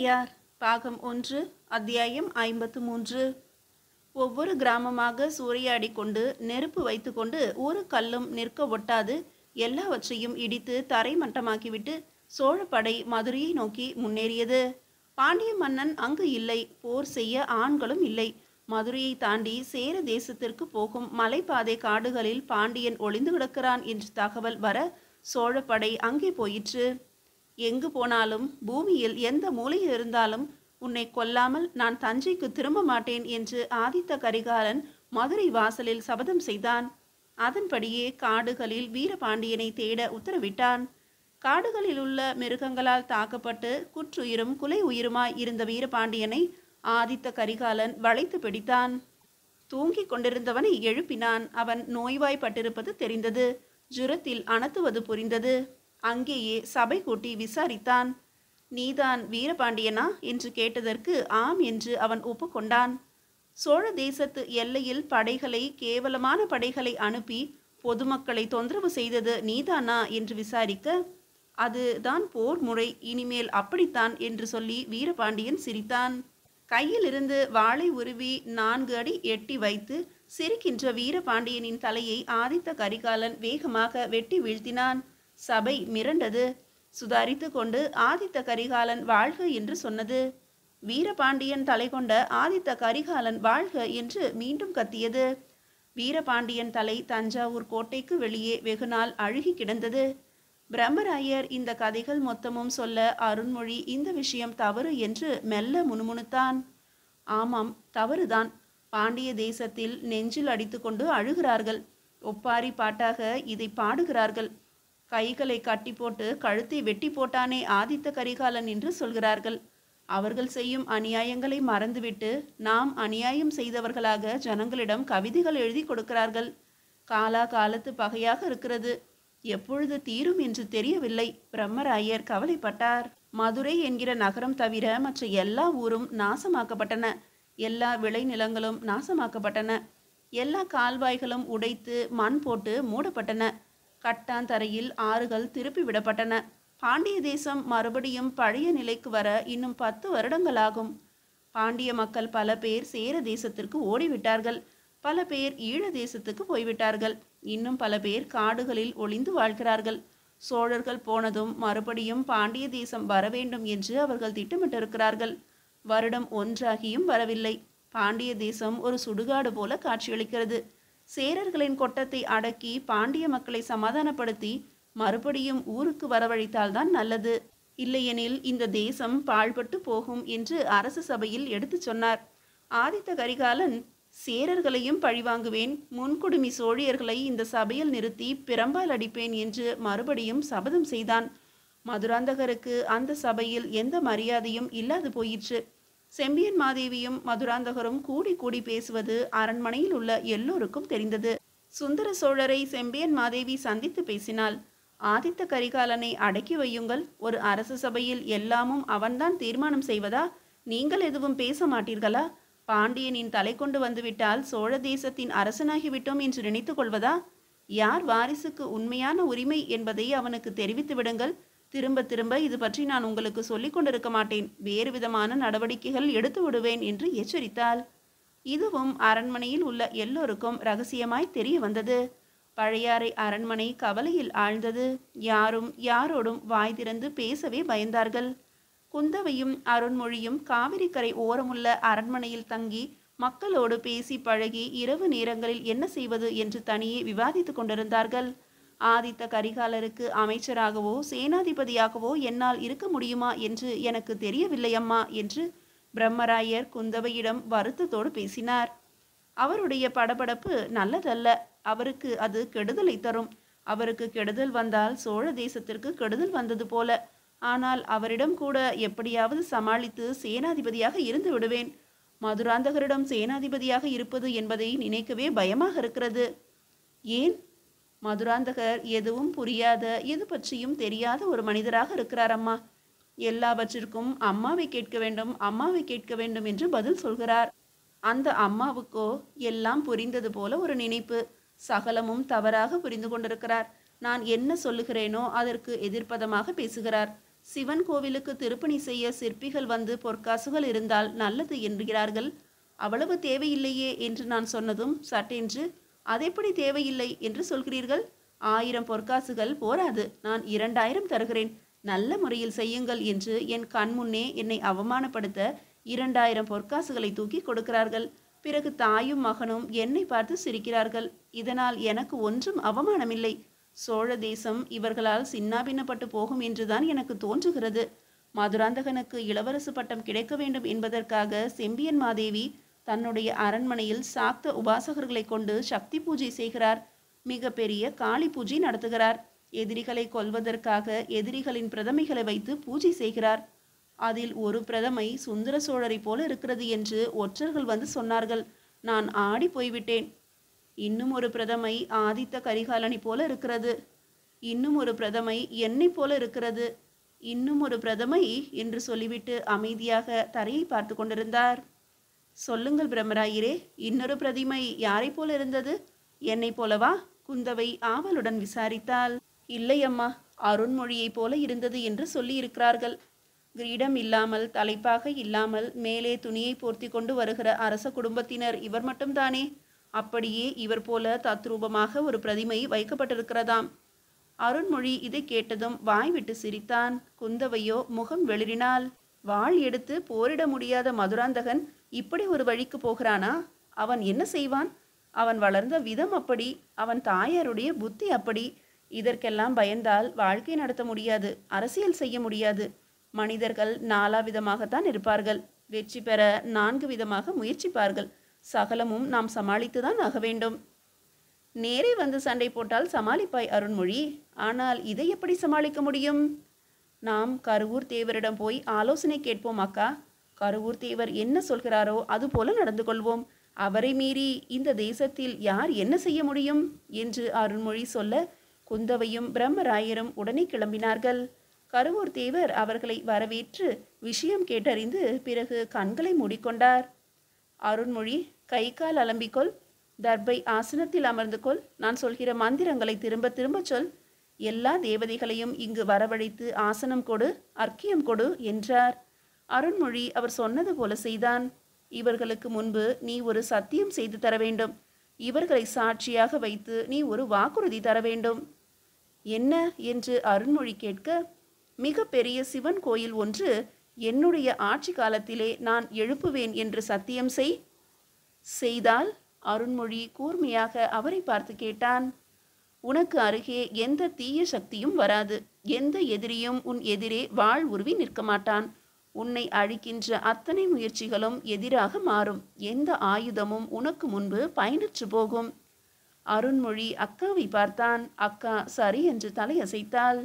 ஔவையார் பாகம் 1 அத்தியாயம் 53. ஒவ்வொரு கிராமமாக சூறையாடி கொண்டு நெருப்பு வைத்துக்கொண்டு ஒரு கல்லும் நிற்க ஒட்டாது எல்லாவற்றையும் இடித்து தரைமட்டமாக்கிவிட்டு சோழப்படை மதுரையை நோக்கி முன்னேறியது. பாண்டிய மன்னன் அங்கு இல்லை. போர் செய்ய ஆண்களும் இல்லை. மதுரையை தாண்டி சேர தேசத்திற்கு போகும் மலைப்பாதை காடுகளில் பாண்டியன் ஒளிந்து கிடக்கிறான் என்று தகவல் வர சோழப்படை அங்கே போயிற்று. எங்கு போனாலும் பூமியில் எந்த மூலையில் இருந்தாலும் உன்னை கொல்லாமல் நான் தஞ்சைக்கு திரும்ப மாட்டேன் என்று ஆதித்த கரிகாலன் மதுரை வாசலில் சபதம் செய்தான். அதன்படியே காடுகளில் வீரபாண்டியனை தேட உத்தரவிட்டான். காடுகளில் உள்ள மிருகங்களால் தாக்கப்பட்டு குற்றுயிரும் குலை உயிருமாய் இருந்த வீரபாண்டியனை ஆதித்த கரிகாலன் வளைத்து பிடித்தான். தூங்கிக் கொண்டிருந்தவனை எழுப்பினான். அவன் நோய்வாய்ப்பட்டிருப்பது தெரிந்தது. ஜுரத்தில் அனத்துவது புரிந்தது. அங்கேயே சபை கூட்டி விசாரித்தான். நீதான் வீரபாண்டியனா என்று கேட்டதற்கு ஆம் என்று அவன் ஒப்புக்கொண்டான். சோழ தேசத்து எல்லையில் படைகளை, கேவலமான படைகளை அனுப்பி பொதுமக்களை தொந்தரவு செய்தது நீதானா என்று விசாரிக்க, அதுதான் போர் முறை, இனிமேல் அப்படித்தான் என்று சொல்லி வீரபாண்டியன் சிரித்தான். கையிலிருந்து வாளை உருவி 4 அடி எட்டி வைத்து சிரிக்கின்ற வீரபாண்டியனின் தலையை ஆதித்த கரிகாலன் வேகமாக வெட்டி வீழ்த்தினான். சபை மிரண்டது. சுதாரித்து கொண்டு ஆதித்த கரிகாலன் வாழ்க என்று சொன்னது. வீரபாண்டியன் தலை கொண்ட ஆதித்த கரிகாலன் வாழ்க என்று மீண்டும் கத்தியது. வீரபாண்டியன் தலை தஞ்சாவூர் கோட்டைக்கு வெளியே வெகுநாள் அழுகி கிடந்தது. பிரம்மராயர் இந்த கதைகள் மொத்தமும் சொல்ல அருண்மொழி இந்த விஷயம் தவறு என்று மெல்ல முணுமுணுத்தான். ஆமாம், தவறுதான். பாண்டிய தேசத்தில் நெஞ்சில் அடித்து கொண்டு அழுகிறார்கள். ஒப்பாரி பாட்டாக இதை பாடுகிறார்கள். கைகளை கட்டி போட்டு கழுத்தை வெட்டி போட்டானே ஆதித்த கரிகாலன் என்று சொல்கிறார்கள். அவர்கள் செய்யும் அநியாயங்களை மறந்துவிட்டு நாம் அநியாயம் செய்தவர்களாக ஜனங்களிடம் கவிதைகள் எழுதி கொடுக்கிறார்கள். காலா காலத்து பகையாக இருக்கிறது. எப்பொழுது தீரும் என்று தெரியவில்லை. பிரம்மராயர் கவலைப்பட்டார். மதுரை என்கிற நகரம் தவிர மற்ற எல்லா ஊரும் நாசமாக்கப்பட்டன. எல்லா விளைநிலங்களும் நாசமாக்கப்பட்டன. எல்லா கால்வாய்களும் உடைத்து மண் போட்டு மூடப்பட்டன. கட்டாந்தரையில் ஆறுகள் திருப்பி விடப்பட்டன. பாண்டிய தேசம் மறுபடியும் பழைய நிலைக்கு வர இன்னும் 10 வருடங்களாகும். பாண்டிய மக்கள் பல பேர் சேர தேசத்திற்கு ஓடிவிட்டார்கள். பல பேர் ஈழ தேசத்துக்கு போய்விட்டார்கள். இன்னும் பல பேர் காடுகளில் ஒளிந்து வாழ்கிறார்கள். சோழர்கள் போனதும் மறுபடியும் பாண்டிய தேசம் வர வேண்டும் என்று அவர்கள் திட்டமிட்டிருக்கிறார்கள். வருடம் ஒன்றாகியும் வரவில்லை. பாண்டிய தேசம் ஒரு சுடுகாடு போல காட்சியளிக்கிறது. சேரர்களின் கொட்டத்தை அடக்கி பாண்டிய மக்களை சமாதானப்படுத்தி மறுபடியும் ஊருக்கு வரவழைத்தால்தான் நல்லது. இல்லையெனில் இந்த தேசம் பாழ்பட்டு போகும் என்று அரசு சபையில் எடுத்து சொன்னார். ஆதித்த கரிகாலன் சேரர்களையும் பழிவாங்குவேன், முன்குடுமி சோழியர்களை இந்த சபையில் நிறுத்தி பிரம்பால் அடிப்பேன் என்று மறுபடியும் சபதம் செய்தான். மதுராந்தகருக்கு அந்த சபையில் எந்த மரியாதையும் இல்லாது போயிற்று. செம்பியன் மாதேவியும் மதுராந்தகரும் கூடி கூடி பேசுவது அரண்மனையில் உள்ள எல்லோருக்கும் தெரிந்தது. சுந்தர சோழரை செம்பியன் மாதேவி சந்தித்து பேசினாள். ஆதித்த கரிகாலனை அடக்கி வையுங்கள். ஒரு அரச சபையில் எல்லாமும் அவன்தான் தீர்மானம் செய்வதா? நீங்கள் எதுவும் பேச மாட்டீர்களா? பாண்டியனின் தலை கொண்டு வந்துவிட்டால் சோழ தேசத்தின் அரசனாகிவிட்டோம் என்று நினைத்து கொள்வதா? யார் வாரிசுக்கு உண்மையான உரிமை என்பதை அவனுக்கு தெரிவித்து விடுங்கள். திரும்ப திரும்ப இது பற்றி நான் உங்களுக்கு சொல்லிக் கொண்டிருக்க மாட்டேன். வேறு விதமான நடவடிக்கைகள் எடுத்து விடுவேன் என்று எச்சரித்தாள். இதுவும் அரண்மனையில் உள்ள எல்லோருக்கும் ரகசியமாய் தெரிய வந்தது. பழையாறை அரண்மனை கவலையில் ஆழ்ந்தது. யாரும் யாரோடும் வாய் திறந்து பேசவே பயந்தார்கள். குந்தவையும் அருண்மொழியும் காவிரிக்கரை ஓரமுள்ள அரண்மனையில் தங்கி மக்களோடு பேசி பழகி இரவு நேரங்களில் என்ன செய்வது என்று தனியே விவாதித்து கொண்டிருந்தார்கள். ஆதித்த கரிகாலருக்கு அமைச்சராகவோ சேனாதிபதியாகவோ என்னால் இருக்க முடியுமா என்று எனக்கு தெரியவில்லை அம்மா என்று பிரம்மராயர் குந்தவையிடம் வருத்தத்தோடு பேசினார். அவருடைய படபடப்பு நல்லதல்ல. அவருக்கு அது கெடுதலை தரும். அவருக்கு கெடுதல் வந்தால் சோழ தேசத்திற்கு கெடுதல் வந்தது போல. ஆனால் அவரிடம் கூட எப்படியாவது சமாளித்து சேனாதிபதியாக இருந்து விடுவேன். மதுராந்தகரிடம் சேனாதிபதியாக இருப்பது என்பதை நினைக்கவே பயமாக இருக்கிறது. ஏன்? மதுராந்தகர் எதுவும் புரியாத, எது பற்றியும் தெரியாத ஒரு மனிதராக இருக்கிறார் அம்மா. எல்லாவற்றிற்கும் அம்மாவை கேட்க வேண்டும், அம்மாவை கேட்க வேண்டும் என்று பதில் சொல்கிறார். அந்த அம்மாவுக்கோ எல்லாம் புரிந்தது போல ஒரு நினைப்பு. சகலமும் தவறாக புரிந்து கொண்டிருக்கிறார். நான் என்ன சொல்லுகிறேனோ அதற்கு எதிர்ப்பதமாக பேசுகிறார். சிவன் கோவிலுக்கு திருப்பணி செய்ய சிற்பிகள் வந்து பொற்காசுகள் இருந்தால் நல்லது என்கிறார்கள். அவ்வளவு தேவையில்லையே என்று நான் சொன்னதும் சட்டென்று, அதெப்படி தேவையில்லை என்று சொல்கிறீர்கள்? 1000 பொற்காசுகள் போராது, நான் 2000 தருகிறேன், நல்ல முறையில் செய்யுங்கள் என்று என் கண் முன்னே என்னை அவமானப்படுத்த 2000 பொற்காசுகளை தூக்கி கொடுக்கிறார்கள். பிறகு தாயும் மகனும் என்னை பார்த்து சிரிக்கிறார்கள். இதனால் எனக்கு ஒன்றும் அவமானமில்லை. சோழ தேசம் இவர்களால் சின்னாபின்னப்பட்டு போகும் என்றுதான் எனக்கு தோன்றுகிறது. மதுராந்தகனுக்கு இளவரசு பட்டம் கிடைக்க வேண்டும் என்பதற்காக செம்பியன் மாதேவி தன்னுடைய அரண்மனையில் சாக்த உபாசகர்களை கொண்டு சக்தி பூஜை செய்கிறார். மிக பெரிய காளி பூஜை நடத்துகிறார். எதிரிகளை கொல்வதற்காக எதிரிகளின் பிரதமைகளை வைத்து பூஜை செய்கிறார். அதில் ஒரு பிரதமை சுந்தர சோழரை போல இருக்கிறது என்று ஒற்றர்கள் வந்து சொன்னார்கள். நான் ஆடி போய்விட்டேன். இன்னும் ஒரு பிரதமை ஆதித்த கரிகாலனை போல இருக்கிறது. இன்னும் ஒரு பிரதமை என்னை போல இருக்கிறது. இன்னும் ஒரு பிரதமை என்று சொல்லிவிட்டு அமைதியாக தரையை பார்த்து கொண்டிருந்தார். சொல்லுங்கள் பிரம்மராயரே, இன்னொரு பிரதிமை யாரை போல இருந்தது? என்னை போலவா? குந்தவை ஆவலுடன் விசாரித்தாள். இல்லை அம்மா, அருண்மொழியை போல இருந்தது என்று சொல்லி இருக்கிறார்கள். கிரீடம் இல்லாமல் தலைப்பாக இல்லாமல் மேலே துணியை போர்த்தி கொண்டு வருகிற அரச குடும்பத்தினர் இவர் மட்டும்தானே? அப்படியே இவர் போல தத்ரூபமாக ஒரு பிரதிமை வைக்கப்பட்டிருக்கிறதாம். அருண்மொழி இதை கேட்டதும் வாய் விட்டு சிரித்தான். குந்தவையோ முகம் வெளிரினாள். வாள் எடுத்து போரிட முடியாத மதுராந்தகன் இப்படி ஒரு வழிக்கு போகிறானா? அவன் என்ன செய்வான்? அவன் வளர்ந்த விதம் அப்படி, அவன் தாயாருடைய புத்தி அப்படி. இதற்கெல்லாம் பயந்தால் வாழ்க்கை நடத்த முடியாது, அரசியல் செய்ய முடியாது. மனிதர்கள் 4 விதமாகத்தான் இருப்பார்கள். வெற்றி பெற 4 விதமாக முயற்சிப்பார்கள். சகலமும் நாம் சமாளித்துதான் ஆக வேண்டும். நேரே வந்து சண்டை போட்டால் சமாளிப்பாய் அருண்மொழி. ஆனால் இதை எப்படி சமாளிக்க முடியும்? நாம் கருவூர் தேவரிடம் போய் ஆலோசனை கேட்போம் அக்கா. கருவூர் தேவர் என்ன சொல்கிறாரோ அது போல நடந்து கொள்வோம். அவரை மீறி இந்த தேசத்தில் யார் என்ன செய்ய முடியும் என்று அருண்மொழி சொல்ல குந்தவையும் பிரம்மராயரும் உடனே கிளம்பினார்கள். கருவூர் தேவர் அவர்களை வரவேற்று விஷயம் கேட்டறிந்து பிறகு கண்களை மூடிக்கொண்டார். அருண்மொழி, கை கால் அலம்பிக்கொள், தர்பை ஆசனத்தில் அமர்ந்து கொள், நான் சொல்கிற மந்திரங்களை திரும்ப திரும்ப சொல், எல்லா தேவதைகளையும் இங்கு வரவழைத்து ஆசனம் கொடு, அர்க்கியம் கொடு என்றார். அருண்மொழி அவர் சொன்னது போல செய்தான். இவர்களுக்கு முன்பு நீ ஒரு சத்தியம் செய்து தர வேண்டும். இவர்களை சாட்சியாக வைத்து நீ ஒரு வாக்குறுதி தர வேண்டும். என்ன என்று அருண்மொழி கேட்க, மிக பெரிய சிவன் கோயில் ஒன்று என்னுடைய ஆட்சி காலத்திலே நான் எழுப்புவேன் என்று சத்தியம் செய்தால்? அருண்மொழி கூர்மையாக அவரை பார்த்து கேட்டான். உனக்கு அருகே எந்த தீய சக்தியும் வராது. எந்த எதிரியும் உன் எதிரே வாழ் உருவி நிற்க மாட்டான். உன்னை அழிக்கின்ற அத்தனை முயற்சிகளும் எதிராக மாறும். எந்த ஆயுதமும் உனக்கு முன்பு பயனற்று போகும். அருண்மொழி அக்காவை பார்த்தான். அக்கா சரி என்று தலையசைத்தாள்.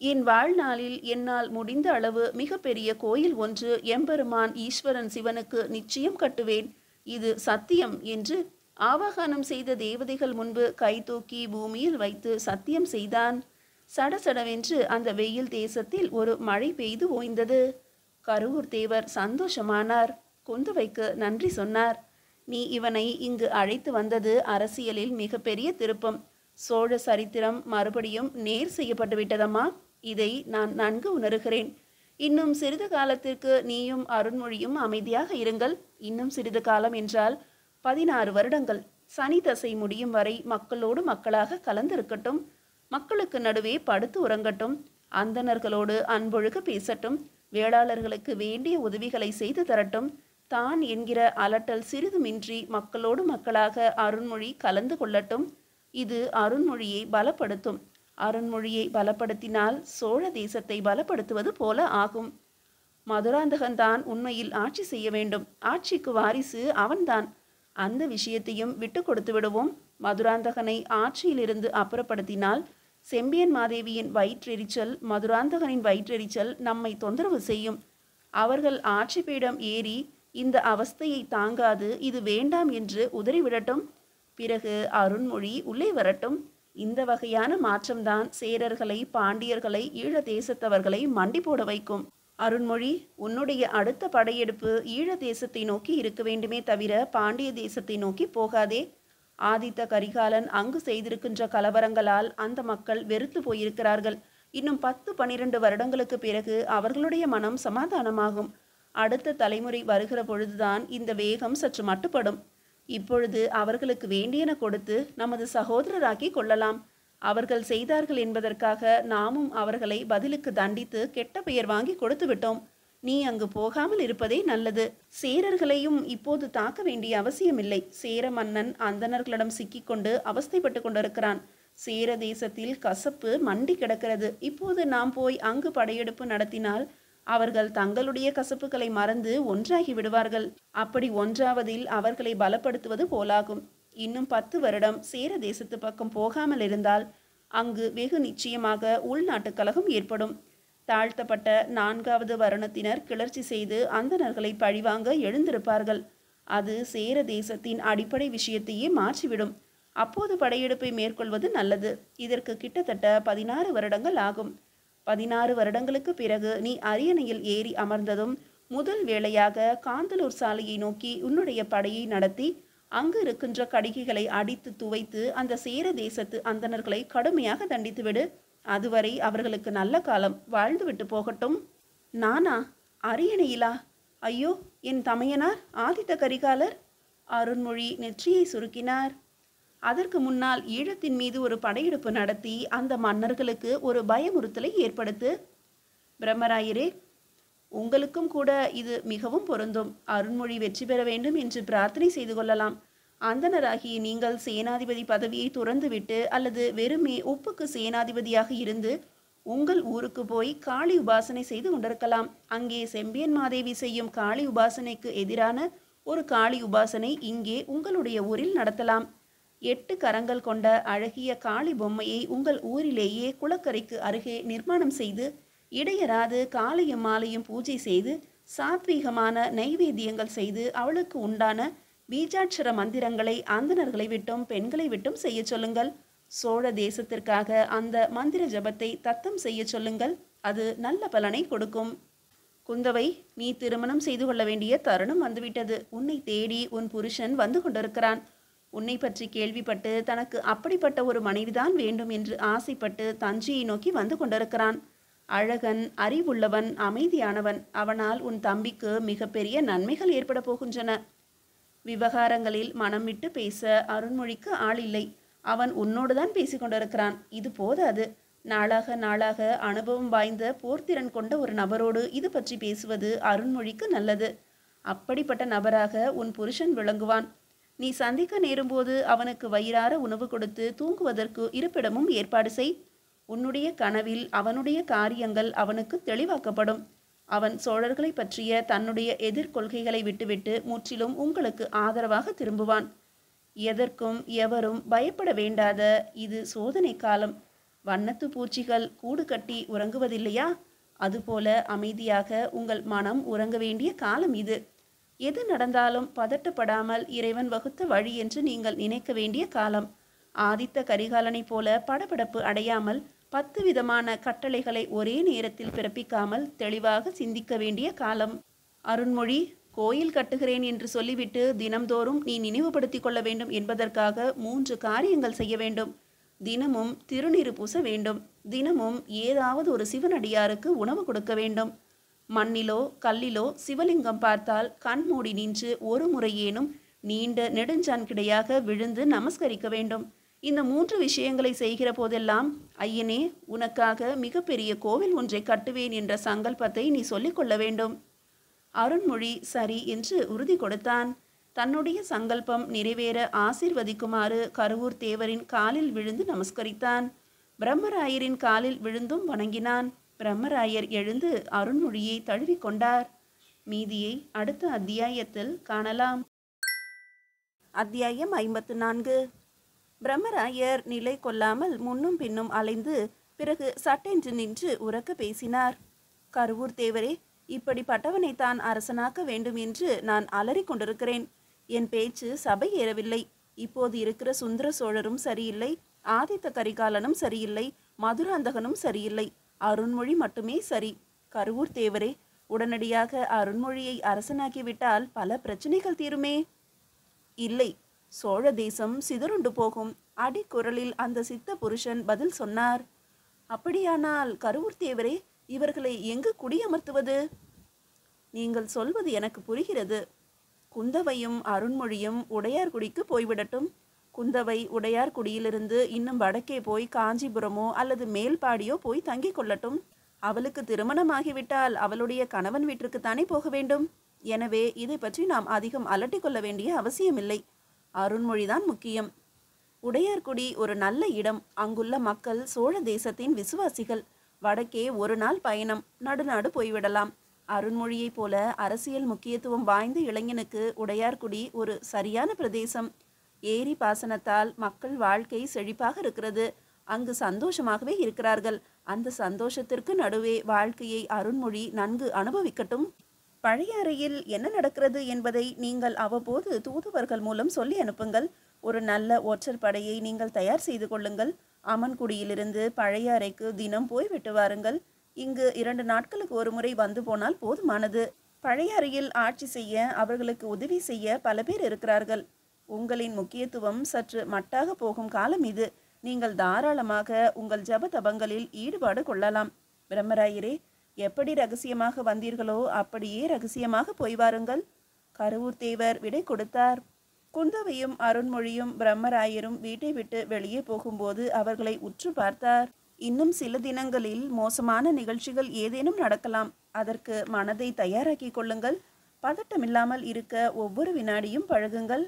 என் வாழ்நாளில் என்னால் முடிந்த அளவு மிக பெரிய கோயில் ஒன்று எம்பெருமான் ஈஸ்வரன் சிவனுக்கு நிச்சயம் கட்டுவேன், இது சத்தியம் என்று ஆவாகனம் செய்த தேவதைகள் முன்பு கை தூக்கி பூமியில் வைத்து சத்தியம் செய்தான். சடசடவென்று அந்த வெயில் தேசத்தில் ஒரு மழை பெய்து ஓய்ந்தது. கருவூர் தேவர் சந்தோஷமானார். குந்தவைக்கு நன்றி சொன்னார். நீ இவனை இங்கு அழைத்து வந்தது அரசியலில் மிகப்பெரிய திருப்பம். சோழ சரித்திரம் மறுபடியும் நேர் செய்யப்பட்டு விட்டதம்மா. இதை நான் நன்கு உணர்கிறேன். இன்னும் சிறிது காலத்திற்கு நீயும் அருண்மொழியும் அமைதியாக இருங்கள். இன்னும் சிறிது காலம் என்றால் 16 வருடங்கள். சனி தசை முடியும் வரை மக்களோடு மக்களாக கலந்திருக்கட்டும். மக்களுக்கு நடுவே படுத்து உறங்கட்டும். அந்தணர்களோடு அன்பொழுக பேசட்டும். வேளாளர்களுக்கு வேண்டிய உதவிகளை செய்து தரட்டும். தான் என்கிற அலட்டல் சிறிதுமின்றி மக்களோடு மக்களாக அருண்மொழி கலந்து கொள்ளட்டும். இது அருண்மொழியை பலப்படுத்தும். அருண்மொழியை பலப்படுத்தினால் சோழ தேசத்தை பலப்படுத்துவது போல ஆகும். மதுராந்தகன்தான் உண்மையில் ஆட்சி செய்ய வேண்டும். ஆட்சிக்கு வாரிசு அவன்தான். அந்த விஷயத்தையும் விட்டு கொடுத்து விடுவோம். மதுராந்தகனை ஆட்சியிலிருந்து அப்புறப்படுத்தினால் செம்பியன் மாதேவியின் வயிற்றெரிச்சல், மதுராந்தகனின் வயிற்றெரிச்சல் நம்மை தொந்தரவு செய்யும். அவர்கள் ஆட்சி பீடம் ஏறி இந்த அவஸ்தையை தாங்காது, இது வேண்டாம் என்று உதறிவிடட்டும். பிறகு அருண்மொழி உள்ளே வரட்டும். இந்த வகையான மாற்றம்தான் சேரர்களை, பாண்டியர்களை, ஈழ தேசத்தவர்களை மண்டி போட வைக்கும். அருண்மொழி, உன்னுடைய அடுத்த படையெடுப்பு ஈழ தேசத்தை நோக்கி இருக்க வேண்டுமே தவிர பாண்டிய தேசத்தை நோக்கி போகாதே. ஆதித்த கரிகாலன் அங்கு செய்திருக்கின்ற கலவரங்களால் அந்த மக்கள் வெறுத்து போயிருக்கிறார்கள். இன்னும் 10-12 வருடங்களுக்கு பிறகு அவர்களுடைய மனம் சமாதானமாகும். அடுத்த தலைமுறை வருகிற பொழுதுதான் இந்த வேகம் சற்று மட்டுப்படும். இப்பொழுது அவர்களுக்கு வேண்டியன கொடுத்து நமது சகோதரராக்கி கொள்ளலாம். அவர்கள் செய்தார்கள் என்பதற்காக நாமும் அவர்களை பதிலுக்கு தண்டித்து கெட்ட பெயர் வாங்கி கொடுத்து விட்டோம். நீ அங்கு போகாமல் இருப்பதே நல்லது. சேரர்களையும் இப்போது தாக்க வேண்டிய அவசியமில்லை. சேர மன்னன் அந்தணர்களிடம் சிக்கிக்கொண்டு அவஸ்தைப்பட்டு கொண்டிருக்கிறான். சேர தேசத்தில் கசப்பு மண்டி கிடக்கிறது. இப்போது நாம் போய் அங்கு படையெடுப்பு நடத்தினால் அவர்கள் தங்களுடைய கசப்புகளை மறந்து ஒன்றாகி விடுவார்கள். அப்படி ஒன்றாவதில் அவர்களை பலப்படுத்துவது போலாகும். இன்னும் 10 வருடம் சேர தேசத்து பக்கம் போகாமல் இருந்தால் அங்கு வெகு நிச்சயமாக உள்நாட்டு கலகம் ஏற்படும். தாழ்த்தப்பட்ட 4வது வருணத்தினர் கிளர்ச்சி செய்து அந்தணர்களை பழிவாங்க எழுந்திருப்பார்கள். அது சேர தேசத்தின் அடிப்படை விஷயத்தையே மாற்றிவிடும். அப்போது படையெடுப்பை மேற்கொள்வது நல்லது. இதற்கு கிட்டத்தட்ட 16 வருடங்கள் ஆகும். 16 வருடங்களுக்கு பிறகு நீ அரியணையில் ஏறி அமர்ந்ததும் முதல் வேளையாக காந்தலூர் சாலையை நோக்கி உன்னுடைய படையை நடத்தி அங்கு இருக்கின்ற கடிகைகளை அடித்து துவைத்து அந்த சேர தேசத்து அந்தணர்களை கடுமையாக தண்டித்துவிடு. அதுவரை அவர்களுக்கு நல்ல காலம் வாழ்ந்துவிட்டு போகட்டும். நானா? அரியணையிலா? ஐயோ, என் தமையனார் ஆதித்த கரிகாலர்? அருண்மொழி நெற்றியை சுருக்கினார். அதற்கு முன்னால் ஈழத்தின் மீது ஒரு படையெடுப்பு நடத்தி அந்த மன்னர்களுக்கு ஒரு பயமுறுத்தலை ஏற்படுத்து. பிரம்மராயரே, உங்களுக்கும் கூட இது மிகவும் பொருந்தும். அருண்மொழி வெற்றி பெற வேண்டும் என்று பிரார்த்தனை செய்து கொள்ளலாம். அந்தணராகிய நீங்கள் சேனாதிபதி பதவியை துறந்துவிட்டு அல்லது வெறுமே உப்புக்கு சேனாதிபதியாக இருந்து உங்கள் ஊருக்கு போய் காளி உபாசனை செய்து கொண்டிருக்கலாம். அங்கே செம்பியன் மாதேவி செய்யும் காளி உபாசனைக்கு எதிரான ஒரு காளி உபாசனை இங்கே உங்களுடைய ஊரில் நடத்தலாம். 8 கரங்கள் கொண்ட அழகிய காளி பொம்மையை உங்கள் ஊரிலேயே குளக்கரைக்கு அருகே நிர்மாணம் செய்து இடையராது காலையும் மாலையும் பூஜை செய்து சாத்வீகமான நைவேத்தியங்கள் செய்து அவளுக்கு உண்டான பீஜாட்சர மந்திரங்களை அந்தணர்களை விட்டும் பெண்களை விட்டும் செய்ய சொல்லுங்கள். சோழ தேசத்திற்காக அந்த மந்திர ஜபத்தை தத்தம் செய்ய சொல்லுங்கள். அது நல்ல பலனை கொடுக்கும். குந்தவை, நீ திருமணம் செய்து கொள்ள வேண்டிய தருணம் வந்துவிட்டது. உன்னை தேடி உன் புருஷன் வந்து கொண்டிருக்கிறான். உன்னை பற்றி கேள்விப்பட்டு தனக்கு அப்படிப்பட்ட ஒரு மனைவிதான் வேண்டும் என்று ஆசைப்பட்டு தஞ்சையை நோக்கி வந்து கொண்டிருக்கிறான். அழகன், அறிவுள்ளவன், அமைதியானவன். அவனால் உன் தம்பிக்கு மிகப்பெரிய நன்மைகள் ஏற்பட போகின்றன. விவகாரங்களில் மனம் விட்டு பேச அருண்மொழிக்கு ஆள் இல்லை. அவன் உன்னோடுதான் பேசிக்கொண்டிருக்கிறான். இது போதாது. நாளாக நாளாக அனுபவம் வாய்ந்த போர்த்திறன் கொண்ட ஒரு நபரோடு இது பற்றி பேசுவது அருண்மொழிக்கு நல்லது. அப்படிப்பட்ட நபராக உன் புருஷன் விளங்குவான். நீ சந்திக்க நேரும்போது அவனுக்கு வயிறார உணவு கொடுத்து தூங்குவதற்கு இருப்பிடமும் ஏற்பாடு செய். உன்னுடைய கனவில் அவனுடைய காரியங்கள் அவனுக்கு தெளிவாக்கப்படும். அவன் சோழர்களை பற்றிய தன்னுடைய எதிர்கொள்கைகளை விட்டுவிட்டு முற்றிலும் உங்களுக்கு ஆதரவாக திரும்புவான். எதற்கும் எவரும் பயப்பட வேண்டாத இது சோதனை காலம். வண்ணத்து பூச்சிகள் கூடு கட்டி உறங்குவதில்லையா? அதுபோல அமைதியாக உங்கள் மனம் உறங்க வேண்டிய காலம் இது. எது நடந்தாலும் பதட்டப்படாமல் இறைவன் வகுத்த வழி என்று நீங்கள் நினைக்க வேண்டிய காலம். ஆதித்த கரிகாலனைப் போல படபடப்பு அடையாமல் 10 விதமான கட்டளைகளை ஒரே நேரத்தில் பிறப்பிக்காமல் தெளிவாக சிந்திக்க வேண்டிய காலம். அருண்மொழி, கோயில் கட்டுகிறேன் என்று சொல்லிவிட்டு தினம்தோறும் நீ நினைவுபடுத்திக் கொள்ள வேண்டும் என்பதற்காக 3 காரியங்கள் செய்ய வேண்டும். தினமும் திருநீறு பூச வேண்டும். தினமும் ஏதாவது ஒரு சிவனடியாருக்கு உணவு கொடுக்க வேண்டும். மண்ணிலோ கல்லிலோ சிவலிங்கம் பார்த்தால் கண் மூடி நின்று ஒரு முறையேனும் நீண்ட நெடுஞ்சான் கிடையாக விழுந்து நமஸ்கரிக்க வேண்டும். இந்த 3 விஷயங்களை செய்கிற போதெல்லாம், ஐயனே, உனக்காக மிகப்பெரிய கோவில் ஒன்றை கட்டுவேன் என்ற சங்கல்பத்தை நீ சொல்லிக்கொள்ள வேண்டும். அருண்மொழி சரி என்று உறுதி கொடுத்தான். தன்னுடைய சங்கல்பம் நிறைவேற ஆசீர்வதிக்குமாறு கருவூர் தேவரின் காலில் விழுந்து நமஸ்கரித்தான். பிரம்மராயரின் காலில் விழுந்தும் வணங்கினான். பிரம்மராயர் எழுந்து அருண்மொழியை தழுவிக்கொண்டார். மீதியை அடுத்த அத்தியாயத்தில் காணலாம். அத்தியாயம் 54. பிரம்மராயர் நிலை கொள்ளாமல் முன்னும் பின்னும் அலைந்து பிறகு சட்டென்று நின்று உரக்க பேசினார். கருவூர் தேவரே, இப்படிப்பட்டவனை தான் அரசனாக்க வேண்டும் என்று நான் அலறிக் கொண்டிருக்கிறேன். என் பேச்சு சபை ஏறவில்லை. இப்போது இருக்கிற சுந்தர சோழரும் சரியில்லை, ஆதித்த கரிகாலனும் சரியில்லை, மதுராந்தகனும் சரியில்லை, அருண்மொழி மட்டுமே சரி. கருவூர் தேவரே, உடனடியாக அருண்மொழியை அரசனாக்கிவிட்டால் பல பிரச்சனைகள் தீருமே. இல்லை, சோழ தேசம் சிதறுண்டு போகும். அடிக்குரலில் அந்த சித்த புருஷன் பதில் சொன்னார். அப்படியானால் கருவூர் தேவரே, இவர்களை எங்கு குடியமர்த்துவது? நீங்கள் சொல்வது எனக்கு புரிகிறது. குந்தவையும் அருண்மொழியும் உடையார்குடிக்கு போய்விடட்டும். குந்தவை உடையார்குடியிலிருந்து இன்னும் வடக்கே போய் காஞ்சிபுரமோ அல்லது மேல்பாடியோ போய் தங்கிக் கொள்ளட்டும். அவளுக்கு திருமணமாகிவிட்டால் அவளுடைய கணவன் வீட்டிற்குத்தானே போக வேண்டும். எனவே இதை பற்றி நாம் அதிகம் அலட்டிக் கொள்ள வேண்டிய அவசியமில்லை. அருண்மொழிதான் முக்கியம். உடையார்குடி ஒரு நல்ல இடம். அங்குள்ள மக்கள் சோழ தேசத்தின் விசுவாசிகள். வடக்கே ஒரு நாள் பயணம், நடுநாடு போய்விடலாம். அருண்மொழியைப் போல அரசியல் முக்கியத்துவம் வாய்ந்த இளைஞனுக்கு உடையார்குடி ஒரு சரியான பிரதேசம். ஏரி பாசனத்தால் மக்கள் வாழ்க்கை செழிப்பாக இருக்கிறது. அங்கு சந்தோஷமாகவே இருக்கிறார்கள். அந்த சந்தோஷத்திற்கு நடுவே வாழ்க்கையை அருண்மொழி நன்கு அனுபவிக்கட்டும். பழைய அறையில் என்ன நடக்கிறது என்பதை நீங்கள் அவ்வப்போது தூதுவர்கள் மூலம் சொல்லி அனுப்புங்கள். ஒரு நல்ல ஒற்றர் படையை நீங்கள் தயார் செய்து கொள்ளுங்கள். அமன்குடியிலிருந்து பழைய அறைக்கு தினம் போய்விட்டு வாருங்கள். இங்கு 2 நாட்களுக்கு ஒரு முறை வந்து போனால் போதுமானது. பழைய அறையில் ஆட்சி செய்ய, அவர்களுக்கு உதவி செய்ய பல பேர் இருக்கிறார்கள். உங்களின் முக்கியத்துவம் சற்று மட்டாக போகும் காலம் இது. நீங்கள் தாராளமாக உங்கள் ஜப தபங்களில் ஈடுபாடு கொள்ளலாம். பிரம்மராயரே, எப்படி ரகசியமாக வந்தீர்களோ அப்படியே ரகசியமாக போய் வாருங்கள். கருவூர் தேவர் விடை கொடுத்தார். குந்தவையும் அருண்மொழியும் பிரம்மராயரும் வீட்டை விட்டு வெளியே போகும்போது அவர்களை உற்று பார்த்தார். இன்னும் சில தினங்களில் மோசமான நிகழ்ச்சிகள் ஏதேனும் நடக்கலாம். அதற்கு மனதை தயாராக்கி கொள்ளுங்கள். பதட்டமில்லாமல் இருக்க ஒவ்வொரு வினாடியும் பழகுங்கள்.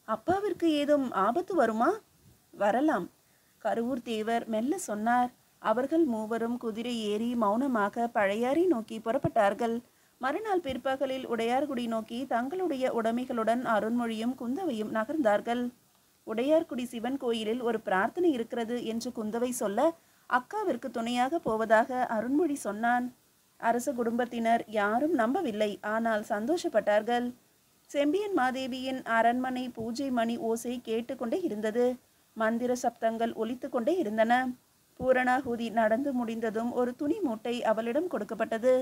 அப்பாவிற்கு ஏதும் ஆபத்து வருமா? வரலாம், கருவூர் தேவர் மெல்ல சொன்னார். அவர்கள் மூவரும் குதிரை ஏறி மௌனமாக பழையாறை நோக்கி புறப்பட்டார்கள். மறுநாள் பிற்பகலில் உடையார்குடி நோக்கி தங்களுடைய உடைமைகளுடன் அருண்மொழியும் குந்தவையும் நகர்ந்தார்கள். உடையார்குடி சிவன் கோயிலில் ஒரு பிரார்த்தனை இருக்கிறது என்று குந்தவை சொல்ல, அக்காவிற்கு துணையாக போவதாக அருண்மொழி சொன்னான். அரச குடும்பத்தினர் யாரும் நம்பவில்லை. ஆனால் சந்தோஷப்பட்டார்கள். செம்பியன் மாதேவியின் அரண்மனை பூஜை மணி ஓசை கேட்டுக்கொண்டே இருந்தது. மந்திர சப்தங்கள் ஒலித்து கொண்டே இருந்தன. பூரணாகுதி நடந்து முடிந்ததும் ஒரு துணி மூட்டை அவளிடம் கொடுக்கப்பட்டது.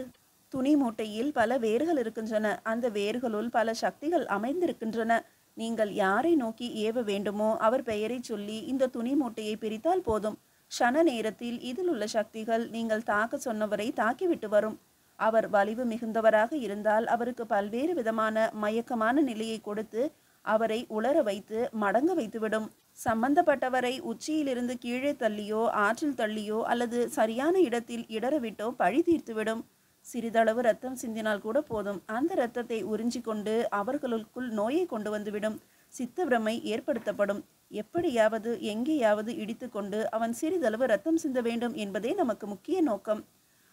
துணி மூட்டையில் பல வேர்கள் இருக்கின்றன. அந்த வேர்களுள் பல சக்திகள் அமைந்திருக்கின்றன. நீங்கள் யாரை நோக்கி ஏவ வேண்டுமோ அவர் பெயரை சொல்லி இந்த துணி மூட்டையை பிரித்தால் போதும். க்ஷண நேரத்தில் இதில் உள்ள சக்திகள் நீங்கள் தாக்க சொன்னவரை தாக்கிவிட்டு வரும். அவர் வலிவு மிகுந்தவராக இருந்தால் அவருக்கு பல்வேறு விதமான மயக்கமான நிலையை கொடுத்து அவரை உலர வைத்து மடங்க வைத்துவிடும். சம்பந்தப்பட்டவரை உச்சியிலிருந்து கீழே தள்ளியோ ஆற்றில் தள்ளியோ அல்லது சரியான இடத்தில் இடறவிட்டோ பழி தீர்த்துவிடும். சிறிதளவு ரத்தம் சிந்தினால் கூட போதும். அந்த இரத்தத்தை உறிஞ்சி கொண்டு அவர்களுக்குள் நோயை கொண்டு வந்துவிடும். சித்தபிரமை ஏற்படுத்தப்படும். எப்படியாவது எங்கேயாவது இடித்து கொண்டு அவன் சிறிதளவு ரத்தம் சிந்த வேண்டும் என்பதே நமக்கு முக்கிய நோக்கம்.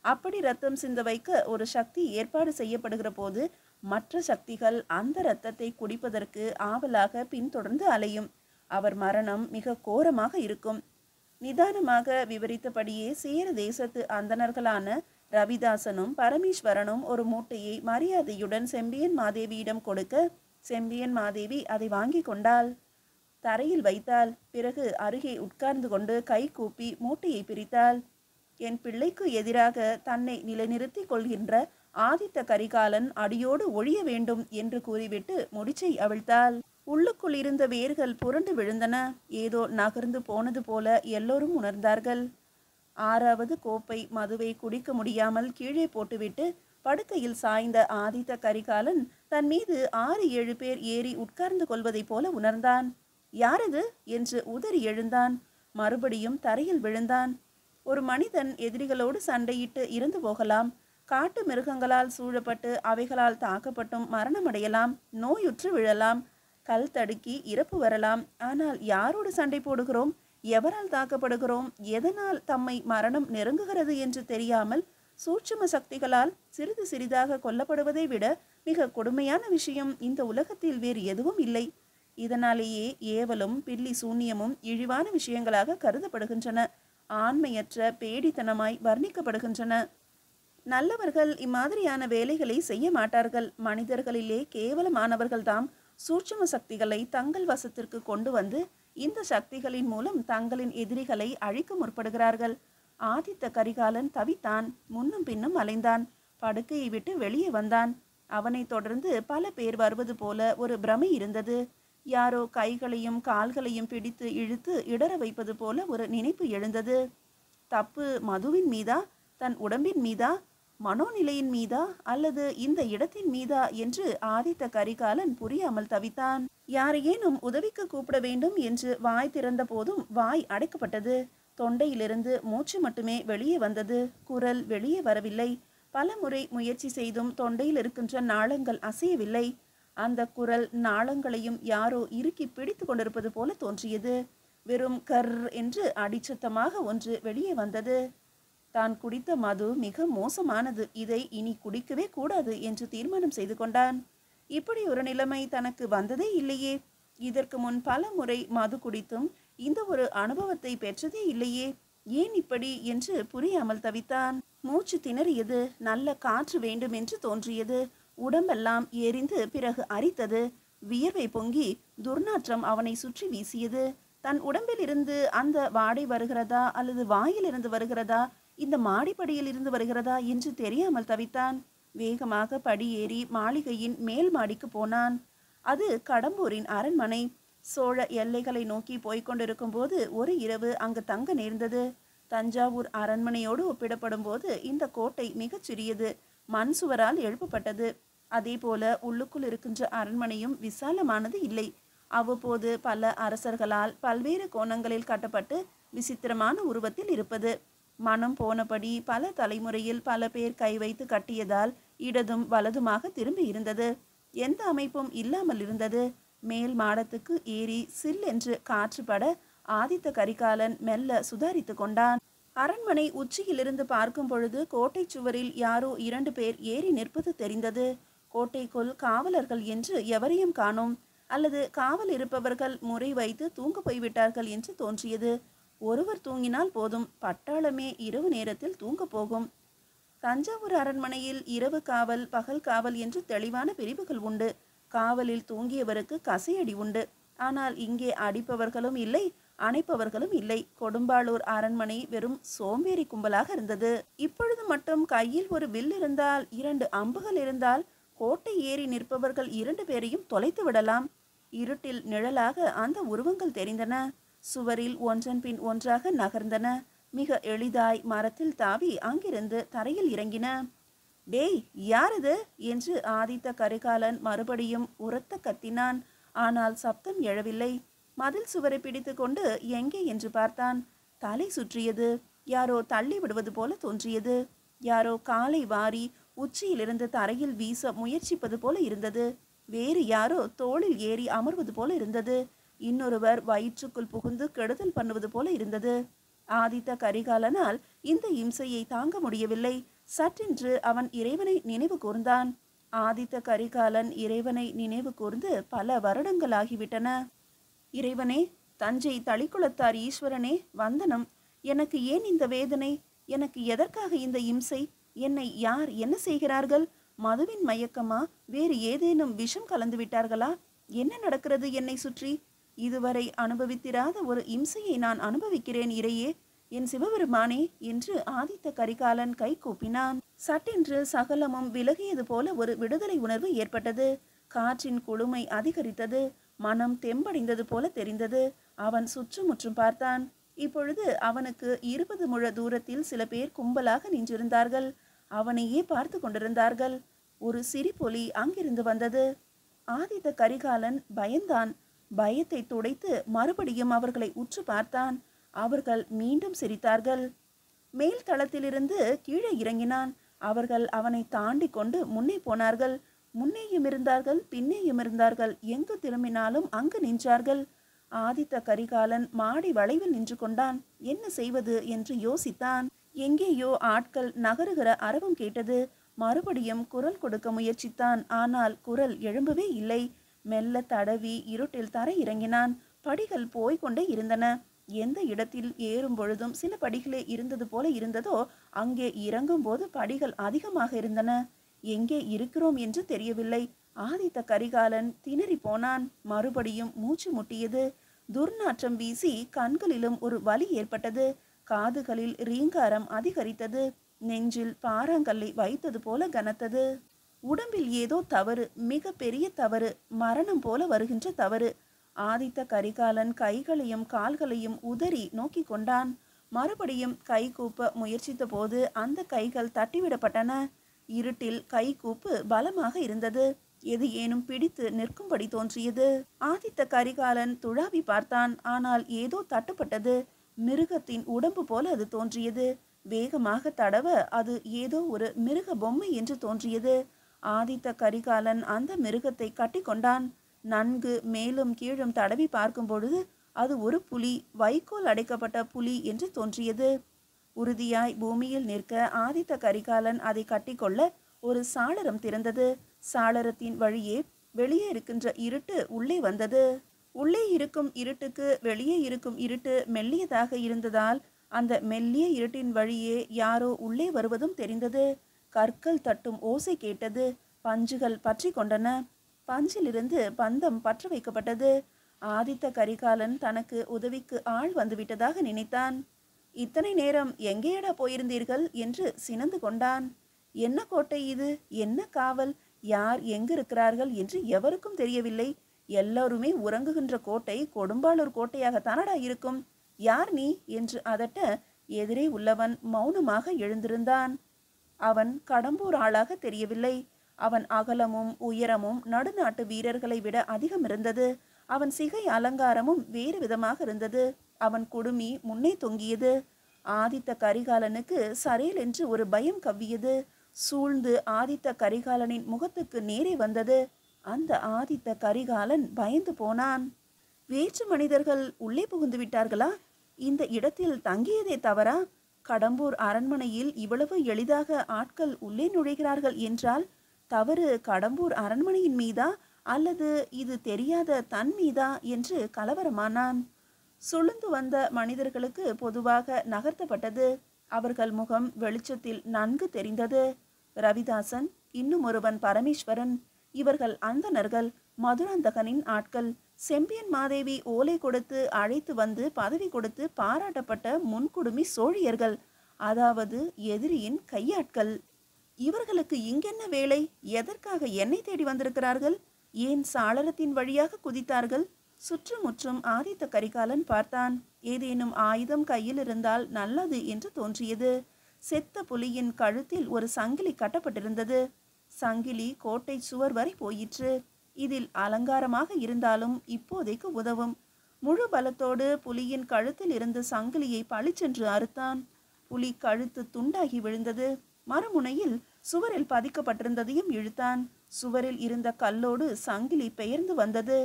அப்படி ரத்தம் சிந்த வைக்க ஒரு சக்தி ஏற்பாடு செய்யப்படுகிற போது மற்ற சக்திகள் அந்த இரத்தத்தை குடிப்பதற்கு ஆவலாக பின்தொடர்ந்து அலையும். அவர் மரணம் மிக கோரமாக இருக்கும். நிதானமாக விவரித்தபடியே சேர தேசத்து அந்தணர்களான ரவிதாசனும் பரமேஸ்வரனும் ஒரு மூட்டையை மரியாதையுடன் செம்பியன் மாதேவியிடம் கொடுக்க, செம்பியன் மாதேவி அதை வாங்கி கொண்டாள். தரையில் வைத்தாள். பிறகு அருகே உட்கார்ந்து கொண்டு கை கூப்பி மூட்டையை பிரித்தாள். என் பிள்ளைக்கு எதிராக தன்னை நிலைநிறுத்தி கொள்கின்ற ஆதித்த கரிகாலன் அடியோடு ஒழிய வேண்டும் என்று கூறிவிட்டு முடிச்சை அவிழ்த்தாள். உள்ளுக்குள் இருந்த வேர்கள் புரண்டு விழுந்தன. ஏதோ நகர்ந்து போனது போல எல்லோரும் உணர்ந்தார்கள். 6வது கோப்பை மதுவை குடிக்க முடியாமல் கீழே போட்டுவிட்டு படுக்கையில் சாய்ந்த ஆதித்த கரிகாலன் தன் மீது 6-7 பேர் ஏறி உட்கார்ந்து கொள்வதைப் போல உணர்ந்தான். யாரது என்று உதறி எழுந்தான். மறுபடியும் தரையில் விழுந்தான். ஒரு மனிதன் எதிரிகளோடு சண்டையிட்டு இறந்து போகலாம். காட்டு மிருகங்களால் சூழப்பட்டு அவைகளால் தாக்கப்பட்டும் மரணமடையலாம். நோயுற்று விழலாம். கல் தடுக்கி இறப்பு வரலாம். ஆனால் யாரோடு சண்டை போடுகிறோம், எவரால் தாக்கப்படுகிறோம், எதனால் தம்மை மரணம் நெருங்குகிறது என்று தெரியாமல் சூட்சும சக்திகளால் சிறிது சிறிதாக கொல்லப்படுவதை விட மிக கொடுமையான விஷயம் இந்த உலகத்தில் வேறு எதுவும் இல்லை. இதனாலேயே ஏவலும் பில்லி சூன்யமும் இழிவான விஷயங்களாக கருதப்படுகின்றன. ஆண்மையற்ற பேடித்தனமாய் வர்ணிக்கப்படுகின்றன. நல்லவர்கள் இம்மாதிரியான வேலைகளை செய்ய மாட்டார்கள். மனிதர்களிலே கேவலமானவர்கள்தாம் சூட்சும சக்திகளை தங்கள் வசத்திற்கு கொண்டு வந்து இந்த சக்திகளின் மூலம் தங்களின் எதிரிகளை அழிக்க முற்படுகிறார்கள். ஆதித்த கரிகாலன் தவித்தான். முன்னும் பின்னும் அலைந்தான். படுக்கையை விட்டு வெளியே வந்தான். அவனை தொடர்ந்து பல பேர் வருவது போல ஒரு பிரமை இருந்தது. யாரோ கைகளையும் கால்களையும் பிடித்து இழுத்து இடற வைப்பது போல ஒரு நினைப்பு எழுந்தது. தப்பு மதுவின் மீதா, தன் உடம்பின் மீதா, மனோநிலையின் மீதா, அல்லது இந்த இடத்தின் மீதா என்று ஆதித்த கரிகாலன் புரியாமல் தவித்தான். யாரையேனும் உதவிக்கு கூப்பிட வேண்டும் என்று வாய் திறந்த போதும் வாய் அடைக்கப்பட்டது. தொண்டையிலிருந்து மூச்சு மட்டுமே வெளியே வந்தது. குரல் வெளியே வரவில்லை. பல முறை முயற்சி செய்தும் தொண்டையில் இருக்கின்ற நாளங்கள் அசையவில்லை. அந்த குரல் நாளங்களையும் யாரோ இறுக்கி பிடித்து கொண்டிருப்பது போல தோன்றியது. வெறும் கர் என்று அடிச்சத்தமாக ஒன்று வெளியே வந்தது. தான் குடித்த மது மிக மோசமானது, இதை இனி குடிக்கவே கூடாது என்று தீர்மானம் செய்து கொண்டான். இப்படி ஒரு நிலைமை தனக்கு வந்ததே இல்லையே. இதற்கு முன் பல முறை மது குடித்தும் இந்த ஒரு அனுபவத்தை பெற்றதே இல்லையே. ஏன் இப்படி என்று புரியாமல் தவித்தான். மூச்சு திணறியது. நல்ல காற்று வேண்டும் என்று தோன்றியது. உடம்பெல்லாம் எரிந்து பிறகு அரித்தது. வியர்வை பொங்கி துர்நாற்றம் அவனை சுற்றி வீசியது. தன் உடம்பில் இருந்து அந்த வாடை வருகிறதா அல்லது வாயிலிருந்து வருகிறதா, இந்த மாடிப்படியில் இருந்து வருகிறதா என்று தெரியாமல் தவித்தான். வேகமாக படியேறி மாளிகையின் மேல் மாடிக்கு போனான். அது கடம்பூரின் அரண்மனை. சோழ எல்லைகளை நோக்கி போய்கொண்டிருக்கும் போது ஒரு இரவு அங்கு தங்க நேர்ந்தது. தஞ்சாவூர் அரண்மனையோடு ஒப்பிடப்படும் போது இந்த கோட்டை மிகச் சிறியது. மண் சுவரால் எழுப்பப்பட்டது. அதே போல உள்ளுக்குள் இருக்கின்ற அரண்மனையும் விசாலமானது இல்லை. அவ்வப்போது பல அரசர்களால் பல்வேறு கோணங்களில் கட்டப்பட்டு விசித்திரமான உருவத்தில் இருப்பது. மனம் போனபடி பல தலைமுறையில் பல பேர் கை வைத்து கட்டியதால் இடதும் வலதுமாக திரும்பி இருந்தது. எந்த அமைப்பும் இல்லாமல் இருந்தது. மேல் மாடத்துக்கு ஏறி சில் என்று காற்று பட ஆதித்த கரிகாலன் மெல்ல சுதாரித்து கொண்டான். அரண்மனை உச்சியிலிருந்து பார்க்கும் பொழுது கோட்டை சுவரில் யாரோ 2 பேர் ஏறி நிற்பது தெரிந்தது. கோட்டைக்குள் காவலர்கள் என்று எவரையும் காணோம். அல்லது காவல் இருப்பவர்கள் முறை வைத்து தூங்க போய்விட்டார்கள் என்று தோன்றியது. ஒருவர் தூங்கினால் போதும், பட்டாளமே இரவு நேரத்தில் தூங்க போகும். தஞ்சாவூர் அரண்மனையில் இரவு காவல், பகல் காவல் என்று தெளிவான பிரிவுகள் உண்டு. காவலில் தூங்கியவருக்கு கசையடி உண்டு. ஆனால் இங்கே அடிப்பவர்களும் இல்லை, அணைப்பவர்களும் இல்லை. கொடும்பாளூர் அரண்மனை வெறும் சோம்பேறி கும்பலாக இருந்தது. இப்பொழுது மட்டும் கையில் ஒரு வில் இருந்தால், 2 அம்புகள் இருந்தால், கோட்டை ஏறி நிற்பவர்கள் 2 பேரையும் தொலைத்து விடலாம். இருட்டில் நிழலாக அந்த உருவங்கள் தெரிந்தன. சுவரில் ஒன்றன் பின் ஒன்றாக நகர்ந்தன. மிக எளிதாய் மரத்தில் தாவி அங்கிருந்து தரையில் இறங்கின. டேய், யாரது என்று ஆதித்த கரிகாலன் மறுபடியும் உரத்த கத்தினான். ஆனால் சப்தம் எழவில்லை. மதில் சுவரை பிடித்து கொண்டு எங்கே என்று பார்த்தான். தலை சுற்றியது. யாரோ தள்ளி விடுவது போல தோன்றியது. யாரோ காலை வாரி உச்சியிலிருந்து தரையில் வீச முயற்சிப்பது போல இருந்தது. வேறு யாரோ தோளில் ஏறி அமர்வது போல இருந்தது. இன்னொருவர் வயிற்றுக்குள் புகுந்து கெடுதல் பண்ணுவது போல இருந்தது. ஆதித்த கரிகாலனால் இந்த இம்சையை தாங்க முடியவில்லை. சற்றென்று அவன் இறைவனை நினைவு கூர்ந்தான். ஆதித்த கரிகாலன் இறைவனை நினைவு கூர்ந்து பல வருடங்களாகிவிட்டன. இறைவனே, தஞ்சை தளிக்குளத்தார் ஈஸ்வரனே, வந்தனம். எனக்கு ஏன் இந்த வேதனை? எனக்கு எதற்காக இந்த இம்சை? என்னை யார் என்ன செய்கிறார்கள்? மதுவின் மயக்கமா? வேறு ஏதேனும் விஷம் கலந்து விட்டார்களா? என்ன நடக்கிறது என்னை சுற்றி? இதுவரை அனுபவித்திராத ஒரு இம்சையை நான் அனுபவிக்கிறேன் இறையே, என் சிவபெருமானே என்று ஆதித்த கரிகாலன் கை கூப்பினான். சட்டென்று சகலமும் விலகியது போல ஒரு விடுதலை உணர்வு ஏற்பட்டது. காற்றின் குளுமை அதிகரித்தது. மனம் தெம்படைந்தது போல தெரிந்தது. அவன் சுற்றுமுற்றும் பார்த்தான். இப்பொழுது அவனுக்கு 20 முழ தூரத்தில் சில பேர் கும்பலாக நின்றிருந்தார்கள். அவனையே பார்த்து கொண்டிருந்தார்கள். ஒரு சிரிப்பொலி அங்கிருந்து வந்தது. ஆதித்த கரிகாலன் பயந்தான். பயத்தை துடைத்து மறுபடியும் அவர்களை உற்று பார்த்தான். அவர்கள் மீண்டும் சிரித்தார்கள். மேல் தளத்திலிருந்து கீழே இறங்கினான். அவர்கள் அவனை தாண்டி கொண்டு முன்னே போனார்கள். முன்னேயும் இருந்தார்கள், பின்னேயும் இருந்தார்கள். எங்கு திரும்பினாலும் அங்கு நின்றார்கள். ஆதித்த கரிகாலன் மாடி வளைவில் நின்று கொண்டான். என்ன செய்வது என்று யோசித்தான். எங்கேயோ ஆட்கள் நகருகிற அரவம் கேட்டது. மறுபடியும் குரல் கொடுக்க முயற்சித்தான். ஆனால் குரல் எழும்பவே இல்லை. மெல்ல தடவி இருட்டில் தரை இறங்கினான். படிகள் போய்கொண்டே இருந்தன. எந்த இடத்தில் ஏறும் பொழுதும் சில படிகளே இருந்தது போல இருந்ததோ, அங்கே இறங்கும் போது படிகள் அதிகமாக இருந்தன. எங்கே இருக்கிறோம் என்று தெரியவில்லை. ஆதித்த கரிகாலன் திணறி போனான். மறுபடியும் மூச்சு முட்டியது. துர்நாற்றம் வீசி கண்களிலும் ஒரு வலி ஏற்பட்டது. காதுகளில் ரீங்காரம் அதிகரித்தது. நெஞ்சில் பாறாங்கல்லை வைத்தது போல கனத்தது. உடம்பில் ஏதோ தவறு, மிக பெரிய தவறு, மரணம் போல வருகின்ற தவறு. ஆதித்த கரிகாலன் கைகளையும் கால்களையும் உதறி நோக்கி கொண்டான். மறுபடியும் கை கூப்ப முயற்சித்த போது அந்த கைகள் தட்டிவிடப்பட்டன. இருட்டில் கை கூப்பு பலமாக இருந்தது. எது ஏனும் பிடித்து நிற்கும்படி தோன்றியது. ஆதித்த கரிகாலன் துழாவி பார்த்தான். ஆனால் ஏதோ தட்டுப்பட்டது. மிருகத்தின் உடம்பு போல அது தோன்றியது. வேகமாக தடவ அது ஏதோ ஒரு மிருக பொம்மை என்று தோன்றியது. ஆதித்த கரிகாலன் அந்த மிருகத்தை கட்டி கொண்டான். நன்கு மேலும் கீழும் தடவி பார்க்கும் பொழுது அது ஒரு புலி, வைக்கோல் அடைக்கப்பட்ட புலி என்று தோன்றியது. உறுதியாய் பூமியில் நிற்க ஆதித்த கரிகாலன் அதை கட்டிக்கொள்ள ஒரு சாளரம் திறந்தது. சாளரத்தின் வழியே வெளியே இருக்கின்ற இருட்டு உள்ளே வந்தது. உள்ளே இருக்கும் இருட்டுக்கு வெளியே இருக்கும் இருட்டு மெல்லியதாக இருந்ததால் அந்த மெல்லிய இருட்டின் வழியே யாரோ உள்ளே வருவதும் தெரிந்தது. கற்கள் தட்டும் ஓசை கேட்டது. பஞ்சுகள் பற்றி கொண்டன. பஞ்சிலிருந்து பந்தம் பற்ற வைக்கப்பட்டது. ஆதித்த கரிகாலன் தனக்கு உதவிக்கு ஆள் வந்துவிட்டதாக நினைத்தான். இத்தனை நேரம் எங்கேயடா போயிருந்தீர்கள் என்று சினந்து கொண்டான். என்ன கோட்டை இது? என்ன காவல்? யார் எங்கிருக்கிறார்கள் என்று எவருக்கும் தெரியவில்லை. எல்லோருமே உறங்குகின்ற கோட்டை கொடும்பாளூர் கோட்டையாகத்தானடா இருக்கும். யார் நீ என்று அதட்ட எதிரே உள்ளவன் மௌனமாக எழுந்திருந்தான். அவன் கடம்பூர் ஆளாக தெரியவில்லை. அவன் அகலமும் உயரமும் நடுநாட்டு வீரர்களை விட அதிகம் இருந்தது. அவன் சிகை அலங்காரமும் வேறு விதமாக இருந்தது. அவன் குடுமி முன்னே தொங்கியது. ஆதித்த கரிகாலனுக்கு சரேல் என்று ஒரு பயம் கவ்வியது. சூழ்ந்து ஆதித்த கரிகாலனின் முகத்துக்கு நேரே வந்தது. அந்த ஆதித்த கரிகாலன் பயந்து போனான். வேற்று மனிதர்கள் உள்ளே புகுந்து விட்டார்களா? இந்த இடத்தில் தங்கியதே தவறா? கடம்பூர் அரண்மனையில் இவ்வளவு எளிதாக ஆட்கள் உள்ளே நுழைகிறார்கள் என்றால் தவறு கடம்பூர் அரண்மனையின் மீதா அல்லது இது தெரியாத தன் மீதா என்று கலவரமானான். சுளுந்து வந்த மனிதர்களுக்கு பொதுவாக நகர்த்தப்பட்டது. அவர்கள் முகம் வெளிச்சத்தில் நன்கு தெரிந்தது. ரவிதாசன், இன்னும் ஒருவன் பரமேஸ்வரன். இவர்கள் அந்தணர்கள், மதுராந்தகனின் ஆட்கள். செம்பியன் மாதேவி ஓலை கொடுத்து அழைத்து வந்து பதவி கொடுத்து பாராட்டப்பட்ட முன்குடுமி சோழியர்கள், அதாவது எதிரியின் கையாட்கள். இவர்களுக்கு இங்கென்ன வேலை? எதற்காக என்னை தேடி வந்திருக்கிறார்கள்? ஏன் சாளரத்தின் வழியாக குதித்தார்கள்? சுற்றுமுற்றும் ஆதித்த கரிகாலன் பார்த்தான். ஏதேனும் ஆயுதம் கையில் இருந்தால் நல்லது என்று தோன்றியது. செத்த புலியின் கழுத்தில் ஒரு சங்கிலி கட்டப்பட்டிருந்தது. சங்கிலி கோட்டை சுவர் வரை போயிற்று. இதில் அலங்காரமாக இருந்தாலும் இப்போதைக்கு உதவும். முழு பலத்தோடு புலியின் கழுத்தில் இருந்த சங்கிலியை பளிச்சென்று அறுத்தான். புலி கழுத்து துண்டாகி விழுந்தது. மறுமுனையில் சுவரில் பதிக்கப்பட்டிருந்ததையும் இழுத்தான். சுவரில் இருந்த கல்லோடு சங்கிலி பெயர்ந்து வந்தது.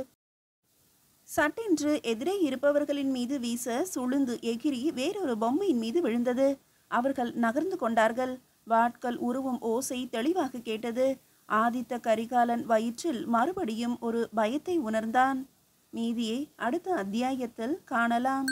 சட்டென்று எதிரே இருப்பவர்களின் மீது வீச சுளுந்து எகிரி வேறொரு பொம்மையின் மீது விழுந்தது. அவர்கள் நகர்ந்து கொண்டார்கள். வாட்கள் உருவும் ஓசை தெளிவாக கேட்டது. ஆதித்த கரிகாலன் வயிற்றில் மறுபடியும் ஒரு பயத்தை உணர்ந்தான். மீதியை அடுத்த அத்தியாயத்தில் காணலாம்.